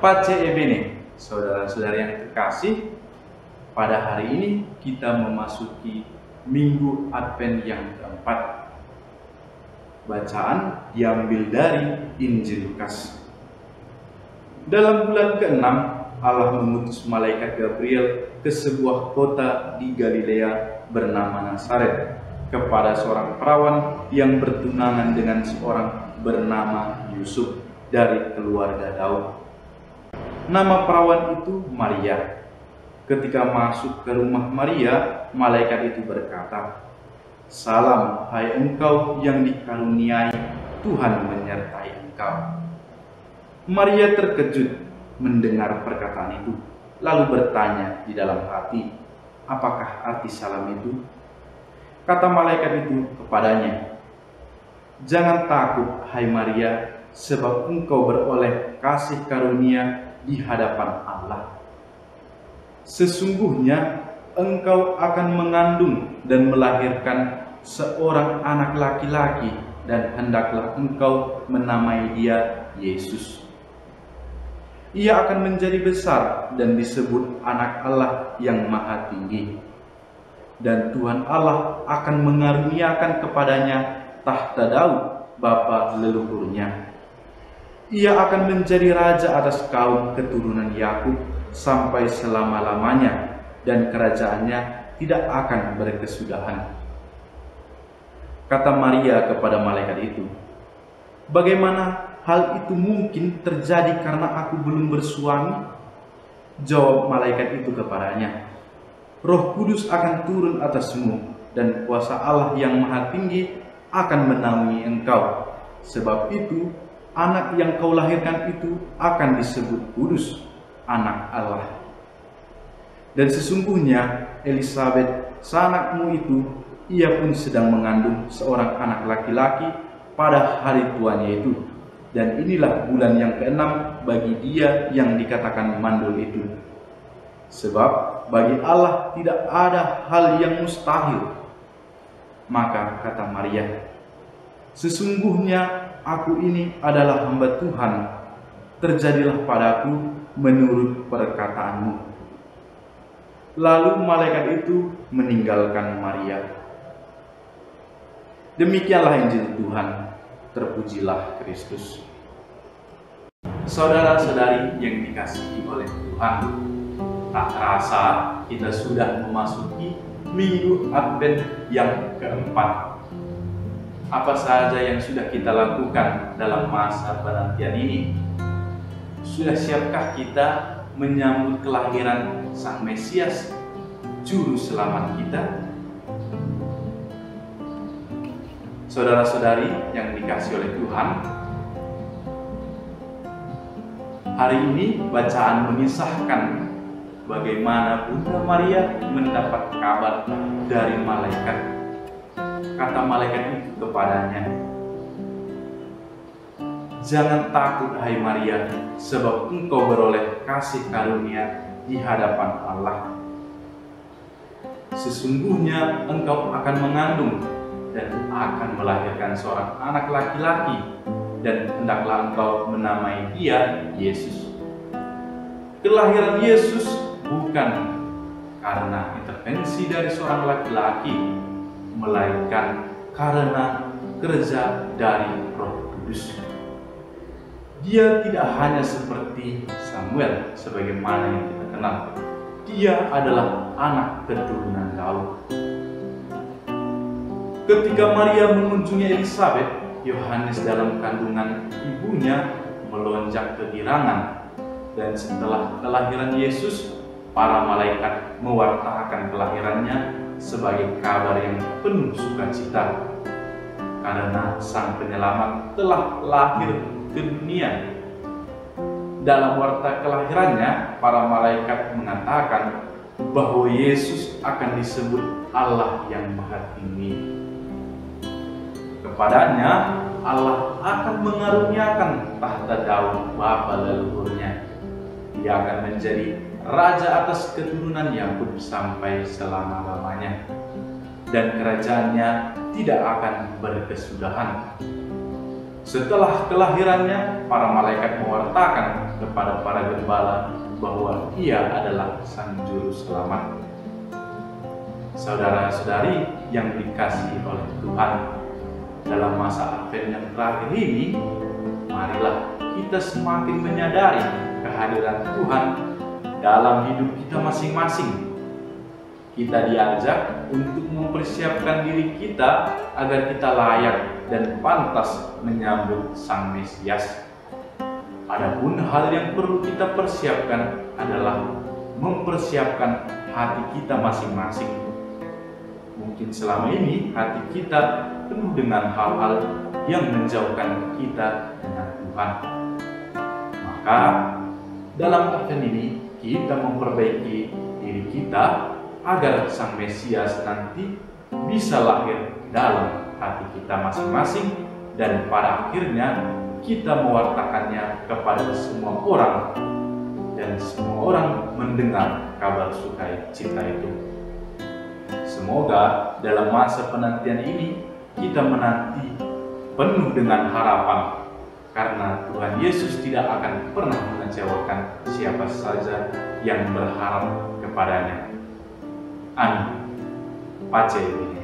Pace e bene, saudara-saudara yang terkasih, pada hari ini kita memasuki Minggu Advent yang keempat. Bacaan diambil dari Injil Lukas. Dalam bulan ke-6, Allah mengutus malaikat Gabriel ke sebuah kota di Galilea bernama Nazaret kepada seorang perawan yang bertunangan dengan seorang bernama Yusuf dari keluarga Daud. Nama perawan itu Maria. Ketika masuk ke rumah Maria, malaikat itu berkata, "Salam, hai engkau yang dikaruniai, Tuhan menyertai engkau." Maria terkejut mendengar perkataan itu, lalu bertanya di dalam hati, "Apakah arti salam itu?" Kata malaikat itu kepadanya, "Jangan takut, hai Maria, sebab engkau beroleh kasih karunia di hadapan Allah. Sesungguhnya engkau akan mengandung dan melahirkan seorang anak laki-laki, dan hendaklah engkau menamai dia Yesus. Ia akan menjadi besar dan disebut Anak Allah yang Maha Tinggi. Dan Tuhan Allah akan mengaruniakan kepadanya tahta Daud, bapa leluhurnya. Ia akan menjadi raja atas kaum keturunan Yakub sampai selama-lamanya, dan kerajaannya tidak akan berkesudahan." Kata Maria kepada malaikat itu, "Bagaimana hal itu mungkin terjadi karena aku belum bersuami?" Jawab malaikat itu kepadanya, "Roh Kudus akan turun atasmu, dan kuasa Allah yang Maha Tinggi akan menaungi engkau. Sebab itu, anak yang kau lahirkan itu akan disebut kudus, Anak Allah. Dan sesungguhnya Elisabet, sanakmu itu, ia pun sedang mengandung seorang anak laki-laki pada hari tuanya itu. Dan inilah bulan yang ke-6 bagi dia yang dikatakan mandul itu. Sebab bagi Allah tidak ada hal yang mustahil." Maka kata Maria, "Sesungguhnya aku ini adalah hamba Tuhan, terjadilah padaku menurut perkataanmu." Lalu malaikat itu meninggalkan Maria. Demikianlah Injil Tuhan, terpujilah Kristus. Saudara-saudari yang dikasihi oleh Tuhan, tak terasa kita sudah memasuki Minggu Advent yang keempat. Apa saja yang sudah kita lakukan dalam masa penantian ini? Sudah siapkah kita menyambut kelahiran Sang Mesias, Juru Selamat kita? Saudara-saudari yang dikasihi oleh Tuhan, hari ini bacaan mengisahkan bagaimana Bunda Maria mendapat kabar dari malaikat. Kata malaikat itu kepadanya, "Jangan takut, hai Maria, sebab engkau beroleh kasih karunia di hadapan Allah. Sesungguhnya engkau akan mengandung dan akan melahirkan seorang anak laki-laki, dan hendaklah engkau menamai dia Yesus." Kelahiran Yesus bukan karena intervensi dari seorang laki-laki, melainkan karena kerja dari Roh Kudus. Dia tidak hanya seperti Samuel sebagaimana yang kita kenal. Dia adalah anak keturunan Daud. Ketika Maria mengunjungi Elisabet, Yohanes dalam kandungan ibunya melonjak kegirangan. Dan setelah kelahiran Yesus, para malaikat mewartakan kelahirannya sebagai kabar yang penuh sukacita, karena Sang Penyelamat telah lahir ke dunia. Dalam warta kelahirannya, para malaikat mengatakan bahwa Yesus akan disebut Allah yang Maha Tinggi. Kepadanya Allah akan mengaruniakan tahta Daud, bapa leluhurnya. Dia akan menjadi raja atas keturunan Yakub sampai selama-lamanya, dan kerajaannya tidak akan berkesudahan. Setelah kelahirannya, para malaikat mewartakan kepada para gembala bahwa Ia adalah Sang Juru Selamat. Saudara-saudari yang dikasihi oleh Tuhan, dalam masa Advent yang terakhir ini, marilah kita semakin menyadari kehadiran Tuhan dalam hidup kita masing-masing. Kita diajak untuk mempersiapkan diri kita agar kita layak dan pantas menyambut Sang Mesias. Adapun hal yang perlu kita persiapkan adalah mempersiapkan hati kita masing-masing. Mungkin selama ini hati kita penuh dengan hal-hal yang menjauhkan kita dengan Tuhan. Maka dalam Advent ini kita memperbaiki diri kita agar Sang Mesias nanti bisa lahir dalam hati kita masing-masing dan pada akhirnya kita mewartakannya kepada semua orang dan semua orang mendengar kabar sukacita itu. Semoga dalam masa penantian ini kita menanti penuh dengan harapan, karena Tuhan Yesus tidak akan pernah mengecewakan siapa saja yang berharap kepadanya. Amin. Pace Bene.